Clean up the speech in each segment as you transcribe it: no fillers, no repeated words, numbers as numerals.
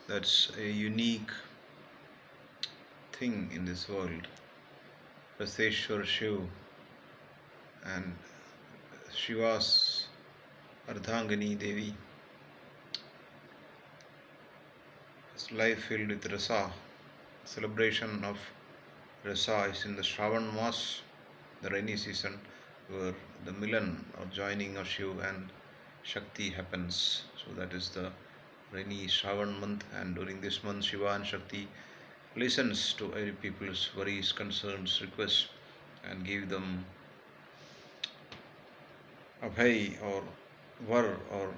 That's a unique thing in this world. Raseshvar Shiva and Shiva's Ardhangani Devi. His life filled with rasa. Celebration of rasa is in the Shravan Mas, the rainy season, where the milan or joining of Shiva and Shakti happens. So that is the rainy Shravan month, and during this month, Shiva and Shakti listens to every people's worries, concerns, requests, and give them abhay or var or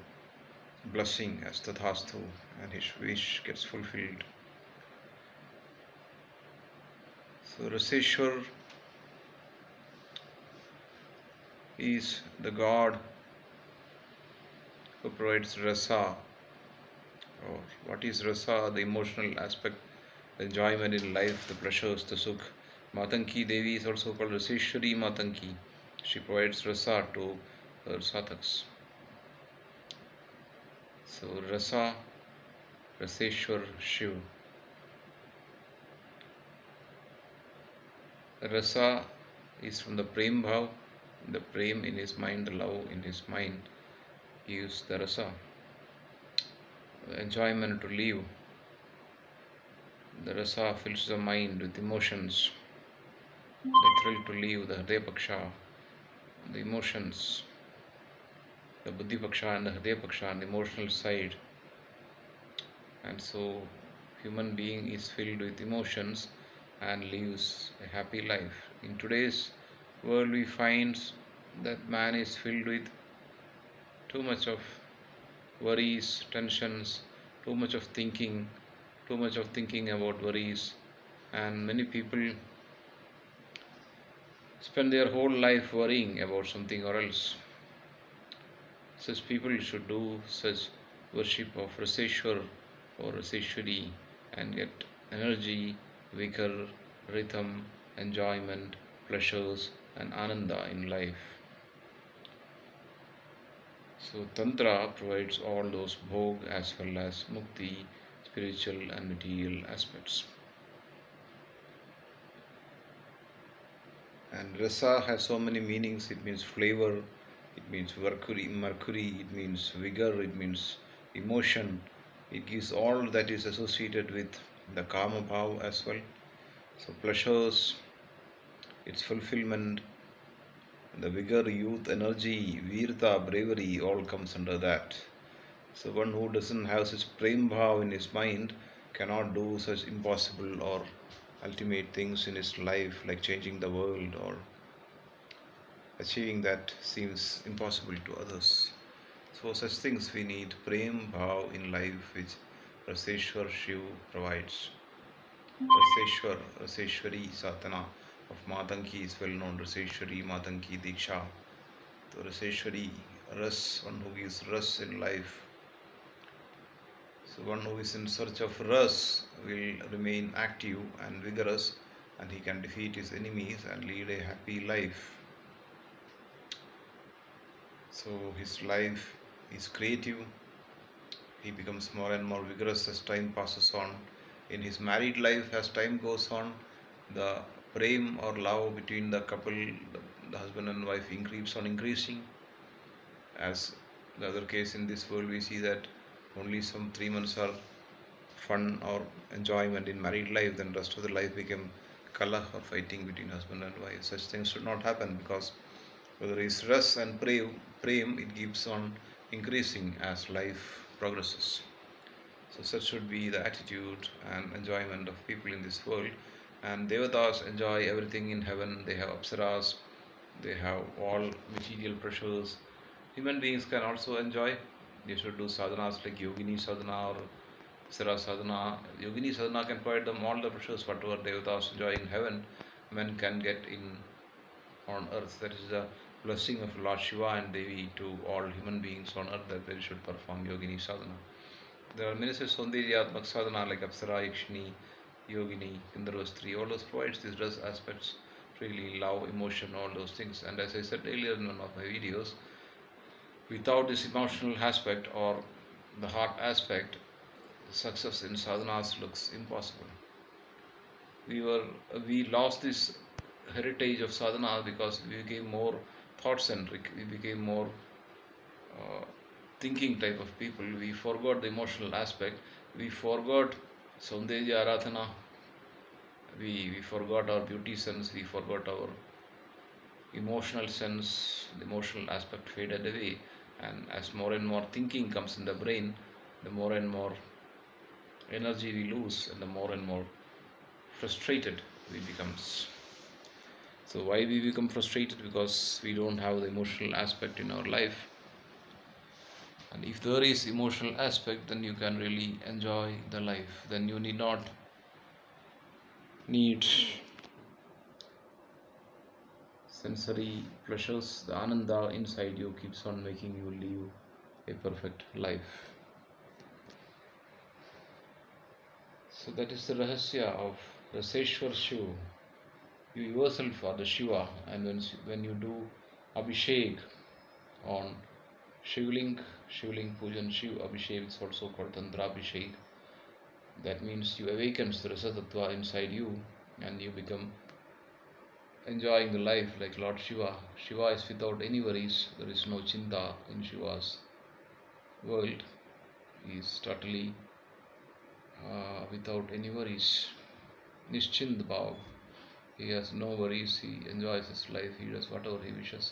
blessing as tathastu, and his wish gets fulfilled. So Raseshwar is the god who provides rasa, or what is rasa? The emotional aspect, the enjoyment in life, the pleasures, the sukh. Matanki Devi is also called Raseshwari Matanki. She provides rasa to her sataks. So rasa, Raseshwar Shiv. Rasa is from the prem bhav, the prem in his mind, the love in his mind gives the rasa, the enjoyment to live. The rasa fills the mind with emotions, the thrill to live, the hriday paksha, the emotions, the buddhi paksha and the hriday paksha, and the emotional side. And so human being is filled with emotions and lives a happy life. In today's world we find that man is filled with too much of worries, tensions, too much of thinking about worries, and many people spend their whole life worrying about something or else. Such people should do such worship of Raseshwar or Raseshwari and get energy, vigor, rhythm, enjoyment, pleasures, and ananda in life. So, Tantra provides all those bhog as well as mukti, spiritual and material aspects. And rasa has so many meanings. It means flavor, it means mercury, it means vigor, it means emotion. It gives all that is associated with the kama bhav as well. So pleasures, its fulfillment, the vigor, youth, energy, virta, bravery, all comes under that. So one who doesn't have such prem bhav in his mind cannot do such impossible or ultimate things in his life, like changing the world or achieving that seems impossible to others. So such things we need prem bhav in life, which Raseshwar Shiv provides. Raseshwar, Raseshwari Satana of Matanki is well known. Raseshwari Matanki Diksha. So Raseshwari, Ras, one who gives Ras in life. So one who is in search of Ras will remain active and vigorous, and he can defeat his enemies and lead a happy life. So his life is creative. He becomes more and more vigorous as time passes on. In his married life, as time goes on, the prem or love between the couple, the husband and wife, keeps on increasing. As the other case in this world, we see that only some 3 months are fun or enjoyment in married life, then rest of the life became kala or fighting between husband and wife. Such things should not happen, because whether it's ras and prem, it keeps on increasing as life progresses. So such should be the attitude and enjoyment of people in this world. And Devatas enjoy everything in heaven. They have apsaras, they have all material pressures. Human beings can also enjoy. They should do sadhanas like yogini sadhana or apsara sadhana. Yogini sadhana can provide them all the pressures whatever Devatas enjoy in heaven, men can get in on earth. That is the blessing of Lord Shiva and Devi to all human beings on earth, that they should perform yogini sadhana. There are many such Saundaryatmak sadhana like Apsara, Yakshini, Yogini, Gandharvastri, all those provides these dress aspects, really love, emotion, all those things. And as I said earlier in one of my videos, without this emotional aspect or the heart aspect, success in sadhanas looks impossible. We lost this heritage of sadhana because we became more thought centric. We became more uh, thinking type of people. We forgot the emotional aspect. We forgot Saundarya Aradhana. We forgot our beauty sense. We forgot our emotional sense. The emotional aspect faded away. And as more and more thinking comes in the brain, the more and more energy we lose, and the more and more frustrated we becomes. So why we become frustrated? Because we don't have the emotional aspect in our life. And if there is emotional aspect, then you can really enjoy the life. Then you need sensory pleasures. The ananda inside you keeps on making you live a perfect life. So that is the rahasya of Raseshvar Shiva. You yourself are the Shiva, and when you do Abhishek on Shivling Pujan Shiv Abhishek, it's also called Tantra Abhishek. That means you awakens the Rasa Tattva inside you, and you become enjoying the life like Lord Shiva. Shiva is without any worries. There is no chinta in Shiva's world. He is totally without any worries. Nishchind Bhav. He has no worries. He enjoys his life. He does whatever he wishes.